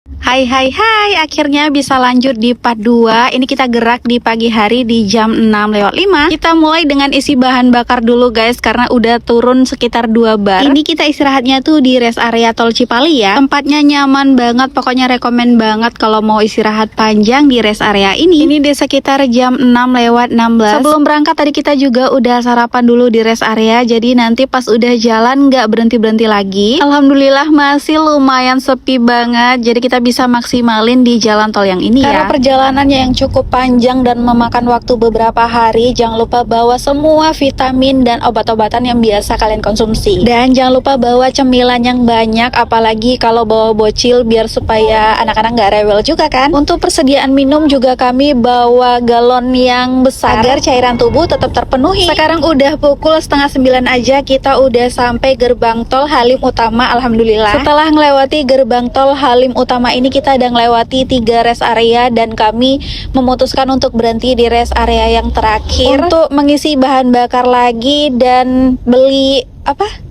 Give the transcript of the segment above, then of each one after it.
Hai hai hai, akhirnya bisa lanjut di part 2. Ini kita gerak di pagi hari di jam 6:05. Kita mulai dengan isi bahan bakar dulu guys, karena udah turun sekitar 2 bar. Ini kita istirahatnya tuh di rest area tol Cipali ya. Tempatnya nyaman banget, pokoknya rekomen banget kalau mau istirahat panjang di rest area ini. Ini di sekitar jam 6:16. Sebelum berangkat tadi kita juga udah sarapan dulu di rest area, jadi nanti pas udah jalan nggak berhenti-berhenti lagi. Alhamdulillah masih lumayan sepi banget, jadi kita bisa maksimalin di jalan tol yang ini ya. Karena perjalanannya yang cukup panjang dan memakan waktu beberapa hari, jangan lupa bawa semua vitamin dan obat-obatan yang biasa kalian konsumsi. Dan jangan lupa bawa cemilan yang banyak, apalagi kalau bawa bocil biar supaya anak-anak nggak rewel juga kan. Untuk persediaan minum juga kami bawa galon yang besar agar cairan tubuh tetap terpenuhi. Sekarang udah pukul 8:30 aja, kita udah sampai gerbang tol Halim Utama. Alhamdulillah. Setelah melewati gerbang tol Halim Utama ini, kita udah melewati 3 rest area dan kami memutuskan untuk berhenti di rest area yang terakhir untuk mengisi bahan bakar lagi dan beli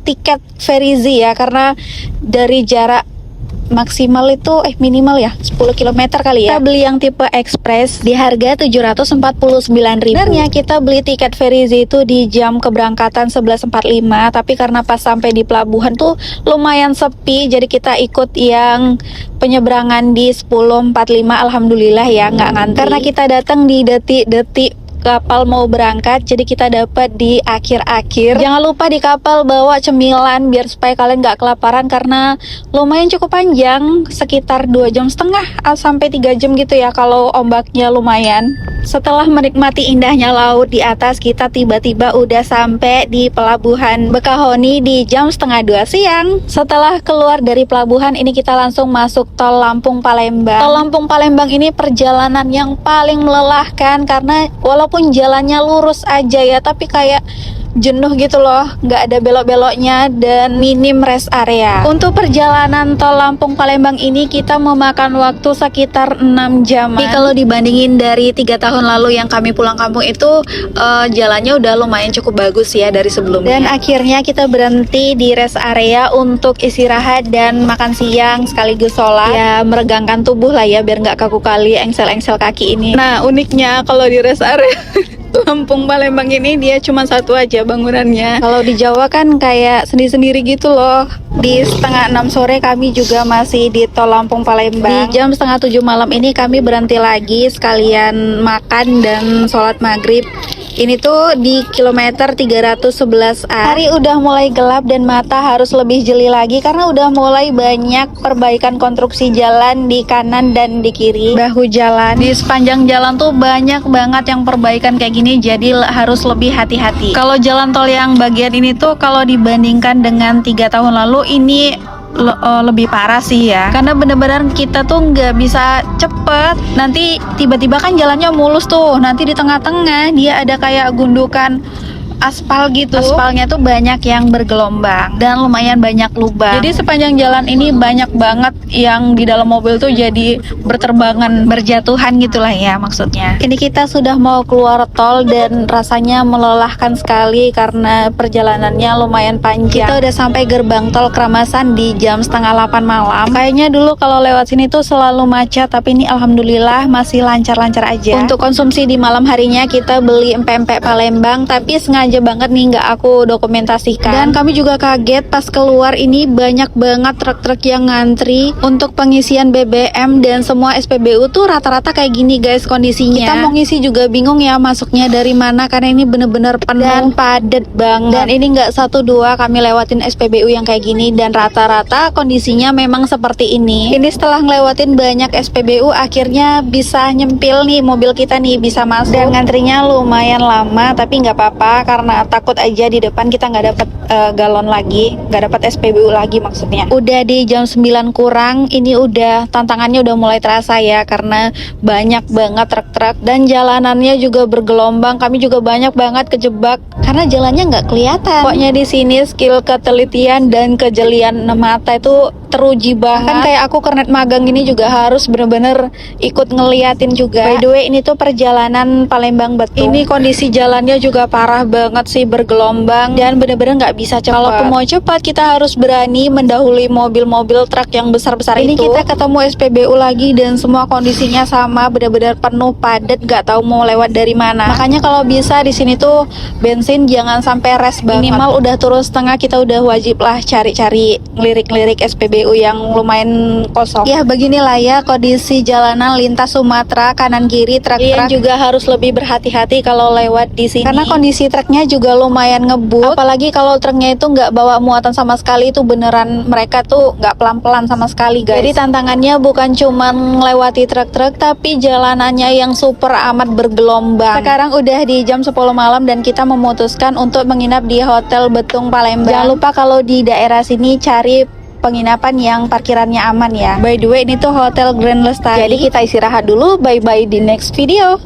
tiket Ferizi ya, karena dari jarak maksimal itu minimal ya 10 km kali ya. Kita beli yang tipe ekspres di harga 749.000. Sebenarnya kita beli tiket Ferizi itu di jam keberangkatan 11.45, tapi karena pas sampai di pelabuhan tuh lumayan sepi, jadi kita ikut yang penyeberangan di 10.45. Alhamdulillah ya, nggak ngantri. Karena kita datang di detik-detik kapal mau berangkat, jadi kita dapat di akhir-akhir. Jangan lupa di kapal bawa cemilan biar supaya kalian nggak kelaparan, karena lumayan cukup panjang, sekitar 2,5 jam sampai 3 jam gitu ya kalau ombaknya lumayan. Setelah menikmati indahnya laut di atas, kita tiba-tiba udah sampai di pelabuhan Bekahoni di jam 1:30 siang. Setelah keluar dari pelabuhan ini, kita langsung masuk tol Lampung Palembang. Tol Lampung Palembang ini perjalanan yang paling melelahkan, karena walaupun jalannya lurus aja ya, tapi kayak jenuh gitu loh, nggak ada belok-beloknya dan minim rest area. Untuk perjalanan tol Lampung Palembang ini kita memakan waktu sekitar 6 jam. Tapi kalau dibandingin dari 3 tahun lalu yang kami pulang kampung itu, jalannya udah lumayan cukup bagus ya dari sebelumnya. Dan akhirnya kita berhenti di rest area untuk istirahat dan makan siang sekaligus sholat ya, meregangkan tubuh lah ya biar nggak kaku kali engsel-engsel kaki ini. Nah, uniknya kalau di rest area Lampung Palembang ini dia cuma satu aja bangunannya. Kalau di Jawa kan kayak sendiri-sendiri gitu loh. Di 5:30 sore kami juga masih di tol Lampung Palembang. Di jam 6:30 malam ini kami berhenti lagi sekalian makan dan sholat maghrib. Ini tuh di kilometer 311A. Hari udah mulai gelap dan mata harus lebih jeli lagi karena udah mulai banyak perbaikan konstruksi jalan di kanan dan di kiri bahu jalan. Di sepanjang jalan tuh banyak banget yang perbaikan kayak gini, jadi harus lebih hati-hati. Kalau jalan tol yang bagian ini tuh kalau dibandingkan dengan 3 tahun lalu ini lebih parah sih ya, karena bener-bener kita tuh nggak bisa cepet. Nanti tiba-tiba kan jalannya mulus tuh, nanti di tengah-tengah dia ada kayak gundukan aspal gitu. Aspalnya tuh banyak yang bergelombang dan lumayan banyak lubang. Jadi sepanjang jalan ini banyak banget yang di dalam mobil tuh jadi berterbangan, berjatuhan gitulah ya maksudnya. Ini kita sudah mau keluar tol dan rasanya melelahkan sekali karena perjalanannya lumayan panjang. Kita udah sampai gerbang tol Kramasan di jam 7:30 malam. Kayaknya dulu kalau lewat sini tuh selalu macet, tapi ini alhamdulillah masih lancar-lancar aja. Untuk konsumsi di malam harinya kita beli empek-empek Palembang, tapi sengaja banget nih nggak aku dokumentasikan. Dan kami juga kaget pas keluar ini banyak banget truk-truk yang ngantri untuk pengisian BBM, dan semua SPBU tuh rata-rata kayak gini guys kondisinya. Kita mau ngisi juga bingung ya masuknya dari mana karena ini bener-bener penuh dan padet banget. Dan ini nggak 1-2 kami lewatin SPBU yang kayak gini, dan rata-rata kondisinya memang seperti ini. Ini setelah ngelewatin banyak SPBU akhirnya bisa nyempil nih mobil kita nih, bisa masuk. Dan ngantrinya lumayan lama tapi nggak apa-apa karena takut aja di depan kita nggak dapat galon lagi, nggak dapat SPBU lagi maksudnya. Udah di jam 9 kurang, ini udah tantangannya udah mulai terasa ya, karena banyak banget truk-truk dan jalanannya juga bergelombang. Kami juga banyak banget kejebak karena jalannya nggak kelihatan. Pokoknya di sini skill ketelitian dan kejelian mata itu teruji banget. Kan kayak aku kernet magang ini juga harus bener-bener ikut ngeliatin juga. By the way, ini tuh perjalanan Palembang Betung. Ini kondisi jalannya juga parah banget. banget sih, bergelombang dan bener-bener nggak bisa cepat. Kalau mau cepat kita harus berani mendahului mobil-mobil truk yang besar-besar itu. Ini kita ketemu SPBU lagi dan semua kondisinya sama, bener-bener penuh padat, nggak tahu mau lewat dari mana. Makanya kalau bisa di sini tuh bensin jangan sampai rest banget. Minimal udah turun setengah kita udah wajib lah cari-cari ngelirik-ngelirik SPBU yang lumayan kosong. Ya beginilah ya kondisi jalanan lintas Sumatera, kanan kiri truk-truk. Juga harus lebih berhati-hati kalau lewat di sini. Karena kondisi truknya juga lumayan ngebut. Apalagi kalau truknya itu nggak bawa muatan sama sekali, itu beneran mereka tuh nggak pelan-pelan sama sekali guys. Jadi tantangannya bukan cuma melewati truk-truk, tapi jalanannya yang super amat bergelombang. Sekarang udah di jam 10 malam dan kita memutuskan untuk menginap di Hotel Betung Palembang. Jangan lupa kalau di daerah sini cari penginapan yang parkirannya aman ya. By the way, ini tuh Hotel Grand Lestari. Jadi kita istirahat dulu, bye-bye di next video.